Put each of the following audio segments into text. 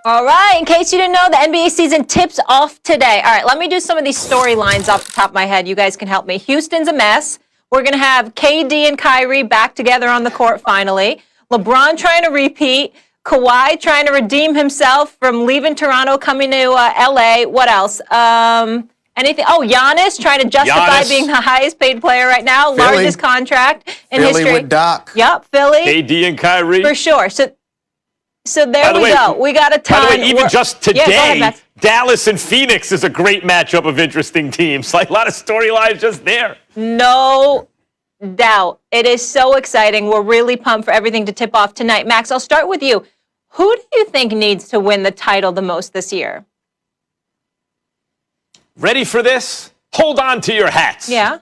All right, in case you didn't know, the NBA season tips off today. All right, let me do some of these storylines off the top of my head. You guys can help me. Houston's a mess. We're going to have KD and Kyrie back together on the court finally. LeBron trying to repeat. Kawhi trying to redeem himself from leaving Toronto, coming to LA. What else? Anything? Oh, Giannis trying to justify being the highest paid player right now. Philly. Largest contract in Philly history. with Doc. Yep, Philly. KD and Kyrie. For sure. So there we go. We got a ton. By the way, even just today, go ahead, Dallas and Phoenix is a great matchup of interesting teams. Like a lot of storylines just there. No doubt. It is so exciting. We're really pumped for everything to tip off tonight. Max, I'll start with you. Who do you think needs to win the title the most this year? Ready for this? Hold on to your hats. Yeah.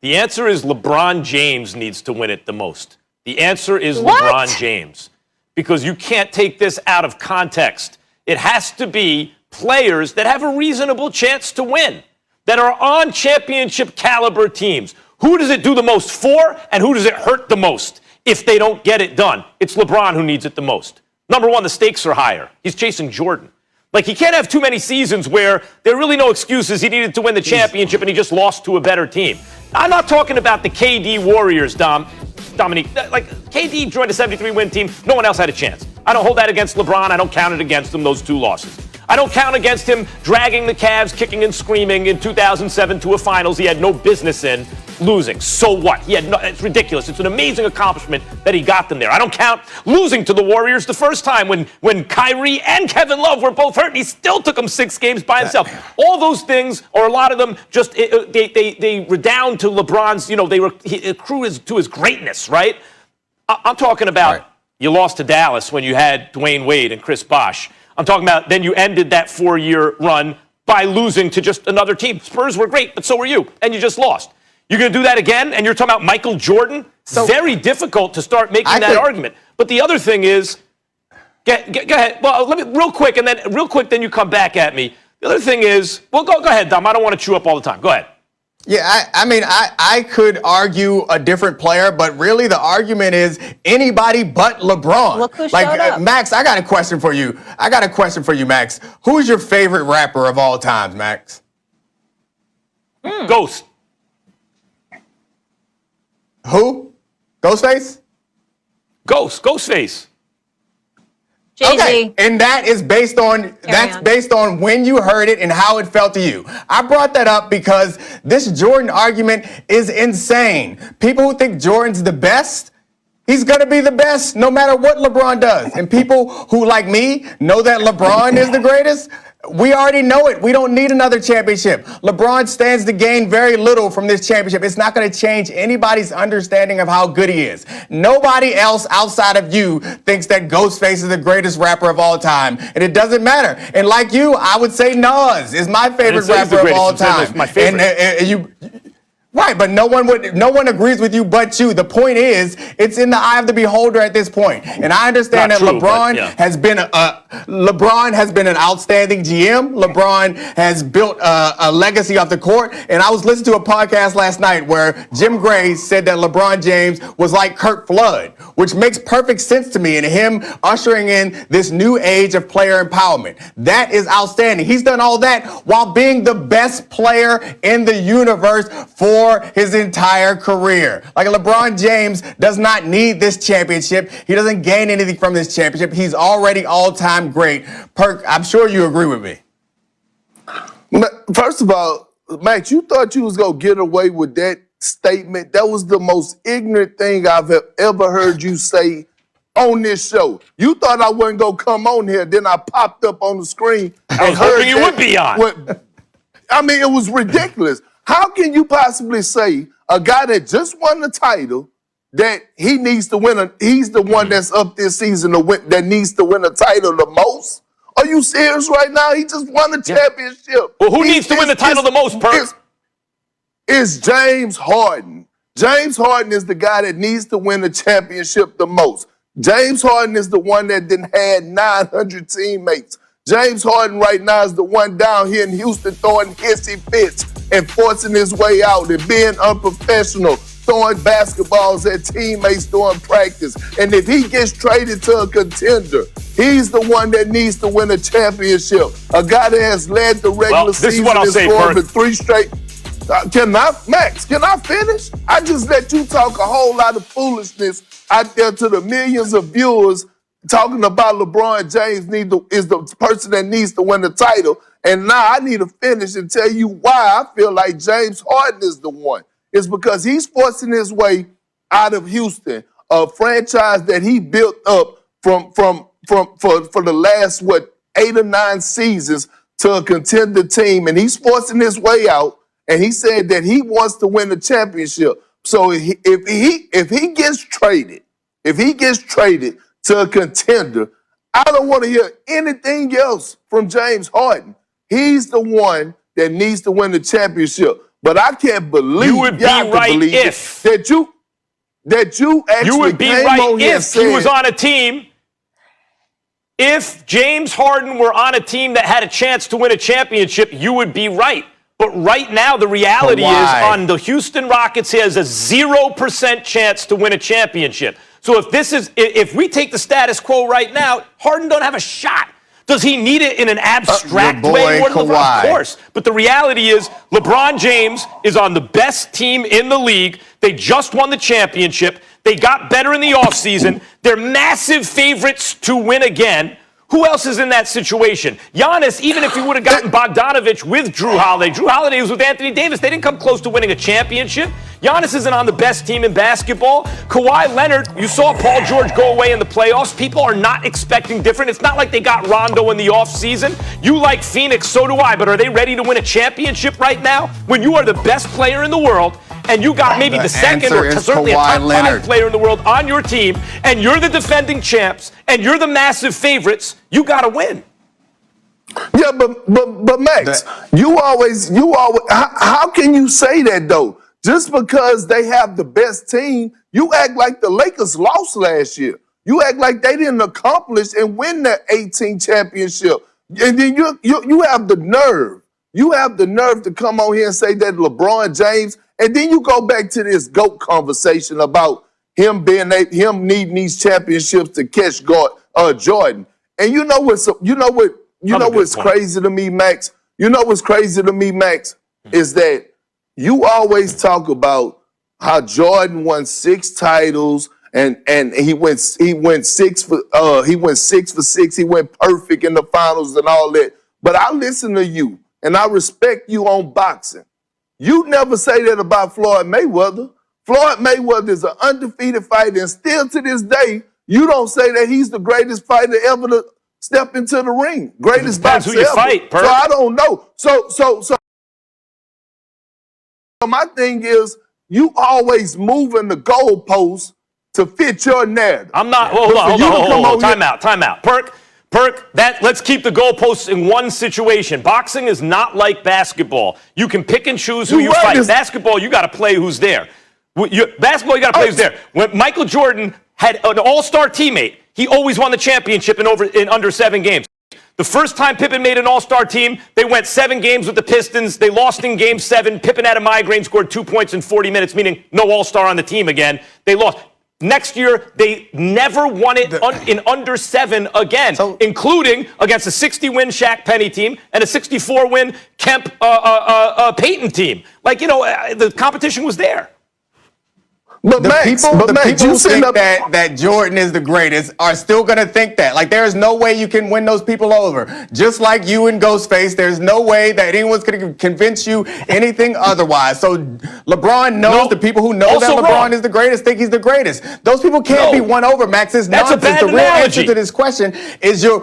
The answer is LeBron James needs to win it the most. The answer is What? LeBron James. Because you can't take this out of context. It has to be players that have a reasonable chance to win, that are on championship caliber teams. Who does it do the most for, and who does it hurt the most if they don't get it done? It's LeBron who needs it the most. Number one, the stakes are higher. He's chasing Jordan. Like, he can't have too many seasons where there are really no excuses. He needed to win the championship and he just lost to a better team. I'm not talking about the KD Warriors, Dominique. Like, KD joined a 73-win team. No one else had a chance. I don't hold that against LeBron. I don't count it against him, those two losses. I don't count against him dragging the Cavs, kicking and screaming in 2007 to a finals he had no business in, losing. So what? It's ridiculous. It's an amazing accomplishment that he got them there. I don't count losing to the Warriors the first time when Kyrie and Kevin Love were both hurt, and he still took them 6 games by himself. All those things, or a lot of them, just they redound to LeBron's. They accrue to his greatness, right? I'm talking about you lost to Dallas when you had Dwayne Wade and Chris Bosh. I'm talking about then you ended that 4-year run by losing to just another team. Spurs were great, but so were you, and you just lost. You're going to do that again, and you're talking about Michael Jordan? So very difficult to start making that argument. But the other thing is, go ahead. Well, let me real quick, then you come back at me. The other thing is, well, go ahead, Dom. I don't want to chew up all the time. Go ahead. Yeah, I could argue a different player, but really the argument is anybody but LeBron. Look who showed up. Max, I got a question for you. Max. Who's your favorite rapper of all time, Max? Ghost. Who? Ghostface? Ghostface. Jay-Z. Okay, and that is based on when you heard it and how it felt to you. I brought that up because this Jordan argument is insane. People who think Jordan's the best, he's going to be the best no matter what LeBron does. And people who, like me, know that LeBron is the greatest, we already know it. We don't need another championship. LeBron stands to gain very little from this championship. It's not going to change anybody's understanding of how good he is. Nobody else outside of you thinks that Ghostface is the greatest rapper of all time. And it doesn't matter. And like you, I would say Nas is my favorite rapper of all time. My favorite. And right, but no one agrees with you but you. The point is, it's in the eye of the beholder at this point. And I understand that LeBron has been an outstanding GM. LeBron has built a legacy off the court. And I was listening to a podcast last night where Jim Gray said that LeBron James was like Kirk Flood, which makes perfect sense to me, and him ushering in this new age of player empowerment. That is outstanding. He's done all that while being the best player in the universe for his entire career. Like, LeBron James does not need this championship. He doesn't gain anything from this championship. He's already all-time great. Perk, I'm sure you agree with me. First of all, Max, you thought you was going to get away with that statement. That was the most ignorant thing I've ever heard you say on this show. You thought I wasn't going to come on here. Then I popped up on the screen. I was hoping you would be on. It was ridiculous. How can you possibly say a guy that just won the title that he needs to win? He's the one that's up this season that needs to win a title the most? Are you serious right now? He just won the championship. Well, who needs to win the title the most, Perk? It's James Harden. James Harden is the guy that needs to win the championship the most. James Harden is the one that didn't had 900 teammates. James Harden right now is the one down here in Houston throwing hissy fits and forcing his way out and being unprofessional, throwing basketballs at teammates during practice. And if he gets traded to a contender, He's the one that needs to win a championship. A guy that has led the regular this is season what I'll and say, scored Bert. for 3 straight. Can I finish? I just let you talk a whole lot of foolishness out there to the millions of viewers talking about LeBron James is the person that needs to win the title. And now I need to finish and tell you why I feel like James Harden is the one. It's because he's forcing his way out of Houston, a franchise that he built up for the last 8 or 9 seasons to a contender team, and he's forcing his way out. And he said that he wants to win the championship. So if he gets traded to a contender, I don't want to hear anything else from James Harden. He's the one that needs to win the championship. But I can't believe You would be right if that you actually you would be came right on here and if he was on a team. If James Harden were on a team that had a chance to win a championship, you would be right. But right now, the reality is on the Houston Rockets, he has a 0% chance to win a championship. So if we take the status quo right now, Harden don't have a shot. Does he need it in an abstract way? More than LeBron? Of course. But the reality is LeBron James is on the best team in the league. They just won the championship. They got better in the offseason. They're massive favorites to win again. Who else is in that situation? Giannis, even if he would have gotten Bogdanovich with Drew Holiday was with Anthony Davis. They didn't come close to winning a championship. Giannis isn't on the best team in basketball. Kawhi Leonard, you saw Paul George go away in the playoffs. People are not expecting different. It's not like they got Rondo in the offseason. You like Phoenix, so do I, but are they ready to win a championship right now? When you are the best player in the world, and you got maybe the second or certainly a top 5 player in the world on your team, and you're the defending champs, and you're the massive favorites, you got to win. Yeah, but Max, you always, how can you say that though? Just because they have the best team, you act like the Lakers lost last year. You act like they didn't accomplish and win that 18 championship. And then you have the nerve. You have the nerve to come on here and say that LeBron James, and then you go back to this GOAT conversation about him needing these championships to catch Jordan. And you know what's crazy to me, Max? You know what's crazy to me, Max, is that you always talk about how Jordan won 6 titles and he went 6 for 6. He went perfect in the finals and all that. But I listen to you and I respect you on boxing. You never say that about Floyd Mayweather. Floyd Mayweather is an undefeated fighter, and still to this day, you don't say that he's the greatest fighter ever to step into the ring. Greatest boxer ever. Fight, so I don't know. So my thing is, you always moving the goalposts to fit your narrative. I'm not. Hold on. Time out. Perk, let's keep the goalposts in one situation. Boxing is not like basketball. You can pick and choose who you fight. Basketball, you got to play who's there. Basketball, you got to play who's there. When Michael Jordan had an all-star teammate, he always won the championship in under 7 games. The first time Pippen made an all-star team, they went 7 games with the Pistons. They lost in game 7. Pippen had a migraine, scored 2 points in 40 minutes, meaning no all-star on the team again. They lost. Next year, they never won it in under 7 again, including against a 60-win Shaq Penny team and a 64-win Kemp Payton team. The competition was there. But the people who think that Jordan is the greatest are still going to think that. Like, there is no way you can win those people over. Just like you and Ghostface, there's no way that anyone's going to convince you anything otherwise. So LeBron knows the people who know that LeBron is the greatest think he's the greatest. Those people can't be won over, Max. It's nonsense. The real answer to this question is your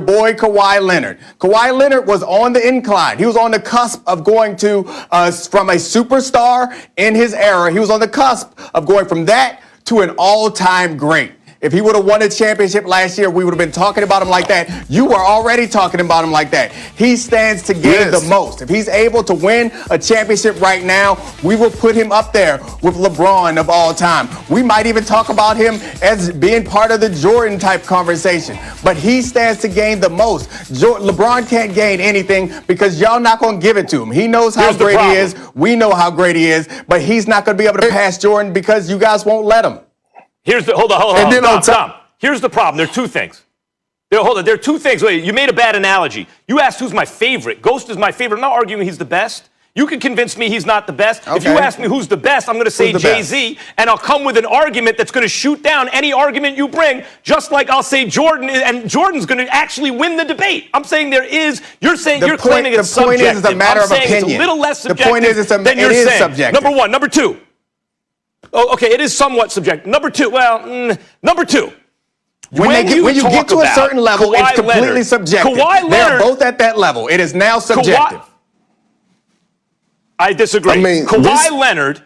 boy Kawhi Leonard. Kawhi Leonard was on the incline. He was on the cusp of going to from a superstar in his era. He was on the cusp of going from that to an all-time great. If he would have won a championship last year, we would have been talking about him like that. You were already talking about him like that. He stands to gain the most. If he's able to win a championship right now, we will put him up there with LeBron of all time. We might even talk about him as being part of the Jordan type conversation. But he stands to gain the most. LeBron can't gain anything because y'all not going to give it to him. He knows how great he is. We know how great he is. But he's not going to be able to pass Jordan because you guys won't let him. Hold on. And then Here's the problem. There are two things. Hold on. There are two things. Wait, you made a bad analogy. You asked who's my favorite. Ghost is my favorite. I'm not arguing he's the best. You can convince me he's not the best. Okay. If you ask me who's the best, I'm going to say Jay-Z, and I'll come with an argument that's going to shoot down any argument you bring, just like I'll say Jordan, and Jordan's going to actually win the debate. I'm saying you're saying you're claiming it's subjective. The point is it's a matter of opinion. It's a little less subjective the point is than you're it is saying. subjective. Number one. Number two. Oh, okay, it is somewhat subjective. Number two. Number two. When you get to a certain level, it's completely subjective. They're both at that level. It is now subjective. I disagree. Kawhi Leonard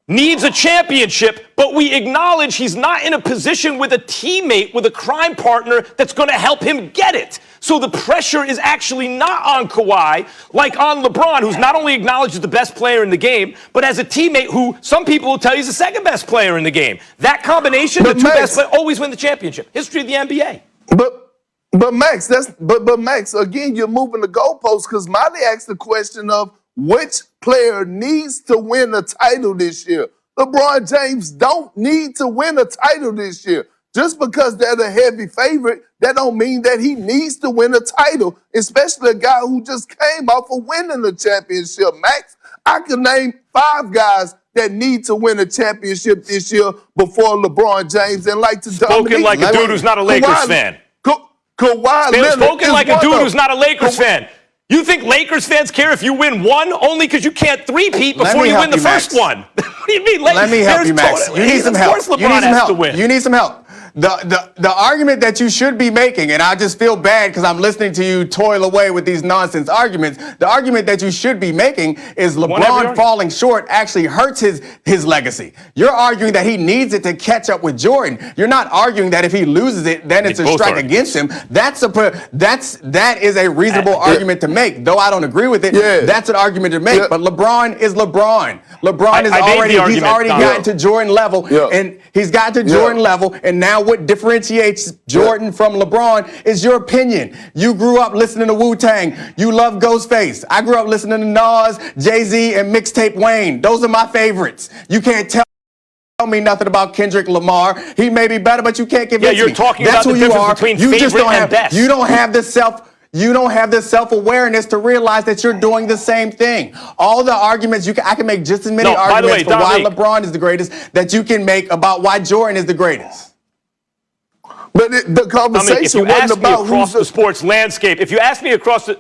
needs a championship, but we acknowledge he's not in a position with a teammate, with a crime partner that's going to help him get it. So the pressure is actually not on Kawhi, like on LeBron, who's not only acknowledged as the best player in the game, but as a teammate who some people will tell you is the second best player in the game. That combination, the two best players always win the championship. History of the NBA. But Max, Max, again, you're moving the goalposts because Molly asked the question of which player needs to win a title this year. LeBron James don't need to win a title this year. Just because they're the heavy favorite, that don't mean that he needs to win a title, especially a guy who just came off of winning the championship. Max, I can name 5 guys that need to win a championship this year before LeBron James. And like to spoken like a dude who's not a Lakers fan. Kawhi Leonard spoken like a dude who's not a Lakers fan. You think Lakers fans care if you win one only because you can't three-peat before you win the first one? What do you mean? Let me help you, Max. You need some help. You need some help. The argument that you should be making, and I just feel bad because I'm listening to you toil away with these nonsense arguments. The argument that you should be making is LeBron falling short actually hurts his legacy. You're arguing that he needs it to catch up with Jordan. You're not arguing that if he loses it, then it's a strike against him. That is a reasonable argument to make. Though I don't agree with it, that's an argument to make. But LeBron is LeBron. LeBron is he's already gotten to Jordan level, and he's gotten to Jordan level, and now what differentiates Jordan from LeBron is your opinion. You grew up listening to Wu-Tang. You love Ghostface. I grew up listening to Nas, Jay-Z, and Mixtape Wayne. Those are my favorites. You can't tell me nothing about Kendrick Lamar. He may be better, but you can't convince me. Yeah, you're talking about the difference between favorite and best. You don't have the self-awareness to realize that you're doing the same thing. All the arguments I can make just as many arguments for why LeBron is the greatest that you can make about why Jordan is the greatest. But the conversation wasn't about across the sports landscape. If you ask me across the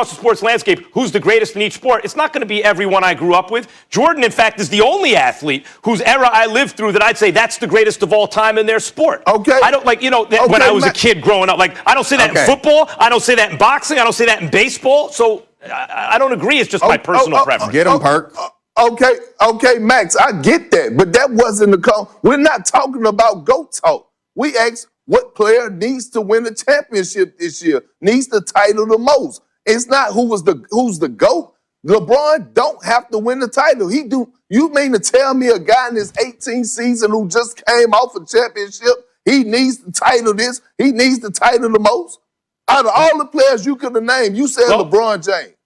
sports landscape who's the greatest in each sport, it's not going to be everyone I grew up with. Jordan, in fact, is the only athlete whose era I lived through that I'd say that's the greatest of all time in their sport. Okay. I don't when I was a kid growing up. Like I don't say that in football. I don't say that in boxing. I don't say that in baseball. So I don't agree. It's just my personal preference. Get him, Perk. Okay, Max, I get that, but that wasn't the call. We're not talking about GOAT talk. We asked what player needs to win a championship this year, needs the title the most. It's not who's the GOAT. LeBron don't have to win the title. He do. You mean to tell me a guy in his 18th season who just came off a championship, he needs the title this, he needs the title the most? Out of all the players you could have named, you said LeBron James.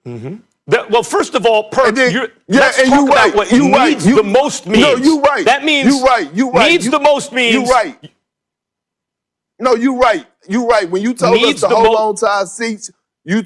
Mm-hmm. Well, first of all, Perk, let's talk about what needs the most means. No, you're right. That means needs the most means. You're right. No, you're right. You're right. When you told us to hold on to our seats, you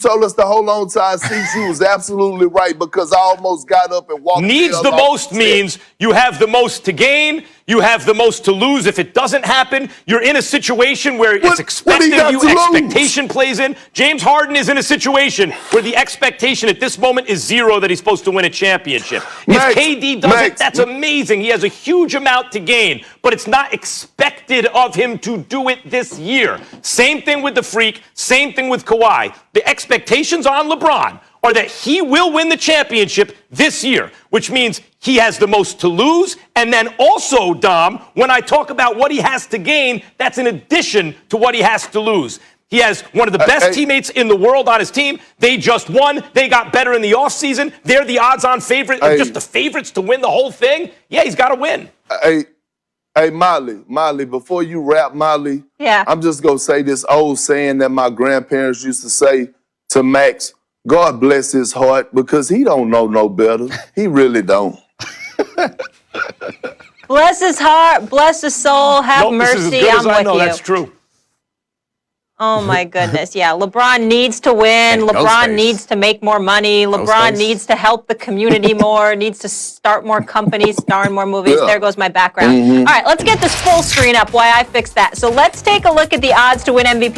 was absolutely right because I almost got up and walked. Needs the most means you have the most to gain. You have the most to lose if it doesn't happen. You're in a situation where it's expected of you. Expectation plays in. James Harden is in a situation where the expectation at this moment is 0 that he's supposed to win a championship. If KD does it, that's amazing. He has a huge amount to gain, but it's not expected of him to do it this year. Same thing with the Freak. Same thing with Kawhi. The expectations on LeBron are that he will win the championship this year, which means he has the most to lose. And then also, Dom, when I talk about what he has to gain, that's in addition to what he has to lose. He has one of the best teammates in the world on his team. They just won. They got better in the offseason. They're the odds-on favorite, just the favorites to win the whole thing. Yeah, he's got to win. Hey, Molly, before you wrap, Molly, I'm just going to say this old saying that my grandparents used to say to Max, God bless his heart, because he don't know no better. He really don't. Bless his heart, bless his soul, have Nope, this is as mercy. good I'm as I with know. you. That's true. Oh my goodness. Yeah, LeBron needs to win. And LeBron Ghostface. needs to make more money. LeBron Ghostface. needs to help the community more, needs to start more companies, star in more movies. Yeah. There goes my background. All right, let's get this full screen up while I fix that. So let's take a look at the odds to win MVP.